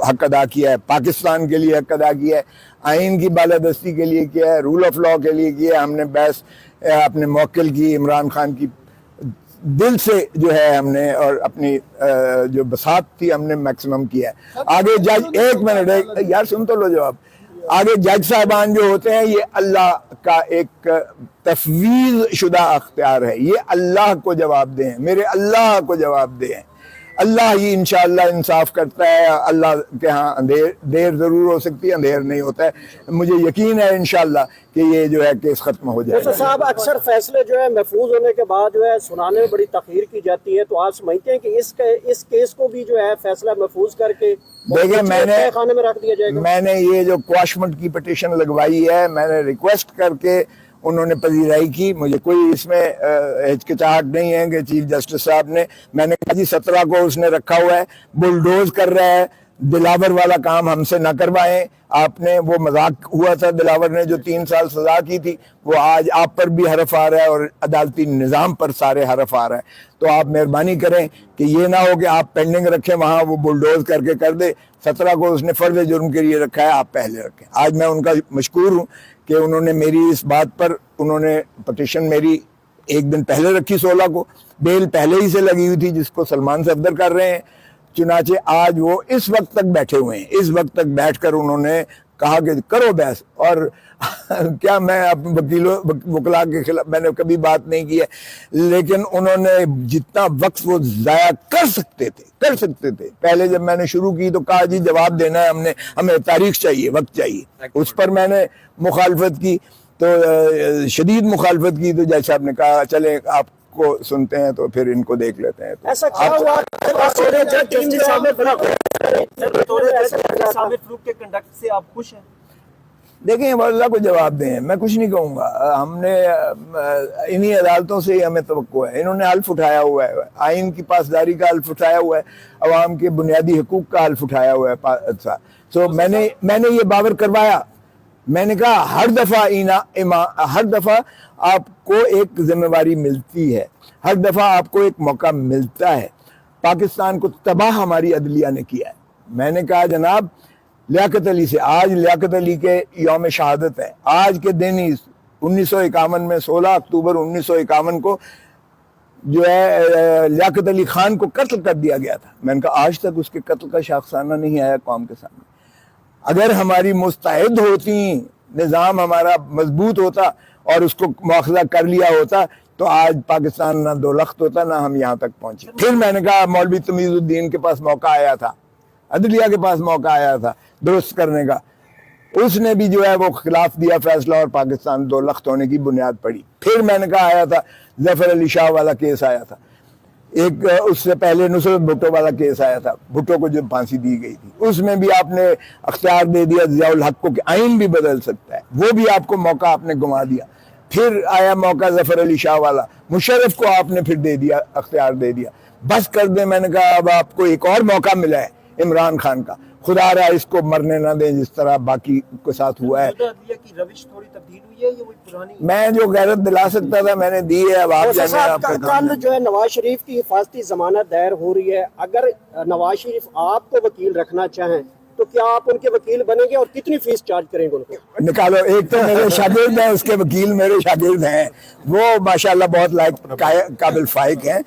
حق ادا کیا ہے، پاکستان کے لیے حق ادا کیا ہے، آئین کی بالادستی کے لیے کیا ہے، رول آف لا کے لیے کیا ہے. ہم نے بحث اپنے موکل کی، عمران خان کی دل سے جو ہے ہم نے، اور اپنی جو بساط تھی ہم نے میکسیمم کیا ہے. آگے جج، ایک منٹ یار سن تو لو جواب. آگے جج صاحبان جو ہوتے ہیں یہ اللہ کا ایک تفویض شدہ اختیار ہے، یہ اللہ کو جواب دیں، میرے اللہ کو جواب دیں. اللہ ہی انشاءاللہ انصاف کرتا ہے. اللہ کے ہاں دیر ضرور ہو سکتی ہے، اندھیر نہیں ہوتا ہے. مجھے یقین ہے انشاءاللہ کہ یہ جو ہے کیس ختم ہو جائے گا. صاحب اکثر فیصلے جو ہے محفوظ ہونے کے بعد جو ہے سنانے میں بڑی تاخیر کی جاتی ہے، تو آپ سمجھتے ہیں کہ اس کیس کو بھی جو ہے فیصلہ محفوظ کر کے دیکھیں خانے میں رکھ دیا جائے گا؟ میں نے یہ جو کواشمنٹ کی پٹیشن لگوائی ہے، میں نے ریکویسٹ کر کے انہوں نے پذیرائی کی. مجھے کوئی اس میں ہچکچاہٹ نہیں ہے کہ چیف جسٹس صاحب نے، میں نے کہا جی 17 کو اس نے رکھا ہوا ہے، بلڈوز کر رہا ہے، دلاور والا کام ہم سے نہ کروائیں. آپ نے وہ مذاق ہوا تھا دلاور نے جو 3 سال سزا کی تھی، وہ آج آپ پر بھی حرف آ رہا ہے اور عدالتی نظام پر سارے حرف آ رہا ہے. تو آپ مہربانی کریں کہ یہ نہ ہو کہ آپ پینڈنگ رکھیں وہاں، وہ بلڈوز کر کے کر دے. 17 کو اس نے فرض جرم کے لیے رکھا ہے، آپ پہلے رکھیں. آج میں ان کا مشکور ہوں کہ انہوں نے میری اس بات پر، انہوں نے پٹیشن میری ایک دن پہلے رکھی 16 کو، بیل پہلے ہی سے لگی ہوئی تھی جس کو سلمان صفدر کر رہے ہیں. چنانچہ آج وہ اس وقت تک بیٹھے ہوئے ہیں، اس وقت تک بیٹھ کر انہوں نے کہا کہ کرو بحث. اور کیا میں وکیلوں وکلا کے خلاف میں نے کبھی بات نہیں کی ہے، لیکن انہوں نے جتنا وقت وہ ضائع کر سکتے تھے پہلے جب میں نے شروع کی تو کہا جی جواب دینا ہے ہمیں تاریخ چاہیے، وقت چاہیے. اس پر میں نے مخالفت کی، تو شدید مخالفت کی. تو جج صاحب نے کہا چلے آپ کو سنتے ہیں تو پھر ان کو دیکھ لیتے ہیں. ایسا کیا ہوا کے کنڈکٹ سے آپ خوش ہیں؟ دیکھیں وہ اللہ کو جواب دیں، میں کچھ نہیں کہوں گا. ہم نے انہی عدالتوں سے ہی ہمیں توقع ہے. انہوں نے حلف اٹھایا ہوا ہے، آئین کی پاسداری کا حلف اٹھایا ہوا ہے، عوام کے بنیادی حقوق کا حلف اٹھایا ہوا ہے. سو میں نے یہ باور کروایا. میں نے کہا ہر دفعہ آپ کو ایک ذمہ داری ملتی ہے، ہر دفعہ آپ کو ایک موقع ملتا ہے. پاکستان کو تباہ ہماری عدلیہ نے کیا ہے. میں نے کہا جناب لیاقت علی سے، آج لیاقت علی کے یوم شہادت ہے، آج کے دن ہی 1951 میں 16 اکتوبر 1951 کو جو ہے لیاقت علی خان کو قتل کر دیا گیا تھا. میں نے کہا آج تک اس کے قتل کا شاخسانہ نہیں آیا قوم کے سامنے. اگر ہماری مستعد ہوتی، نظام ہمارا مضبوط ہوتا اور اس کو مواخذہ کر لیا ہوتا تو آج پاکستان نہ دو لخت ہوتا، نہ ہم یہاں تک پہنچے. پھر میں نے کہا مولوی تمیز الدین کے پاس موقع آیا تھا، عدلیہ کے پاس موقع آیا تھا درست کرنے کا، اس نے بھی جو ہے وہ خلاف دیا فیصلہ اور پاکستان دو لخت ہونے کی بنیاد پڑی. پھر میں نے کہا آیا تھا ظفر علی شاہ والا کیس آیا تھا، ایک اس سے پہلے نصرت بھٹو والا کیس آیا تھا، بھٹو کو جب پھانسی دی گئی تھی، اس میں بھی آپ نے اختیار دے دیا ضیاء الحق کو کہ آئین بھی بدل سکتا ہے، وہ بھی آپ کو موقع آپ نے گنوا دیا. پھر آیا موقع ظفر علی شاہ والا، مشرف کو آپ نے پھر دے دیا، اختیار دے دیا. بس کر دیں. میں نے کہا اب آپ کو ایک اور موقع ملا ہے عمران خان کا، خدا رہا اس کو مرنے نہ دیں جس طرح باقی کے ساتھ ہوا ہے. کی روش تھوڑی تبدیل ہوئی ہے یا وہی پرانی؟ میں جو غیرت دلا سکتا تھا میں نے دی ہے. اب آپ جانے آپ کا کام. کل جو ہے نواز شریف کی حفاظتی ضمانت دائر ہو رہی ہے، اگر نواز شریف آپ کو وکیل رکھنا چاہیں تو کیا آپ ان کے وکیل بنیں گے اور کتنی فیس چارج کریں گے ان کو؟ نکالو. ایک تو میرے شاگرد ہیں، اس کے وکیل میرے شاگرد ہیں، وہ ماشاءاللہ بہت لائق قابل فائق ہیں.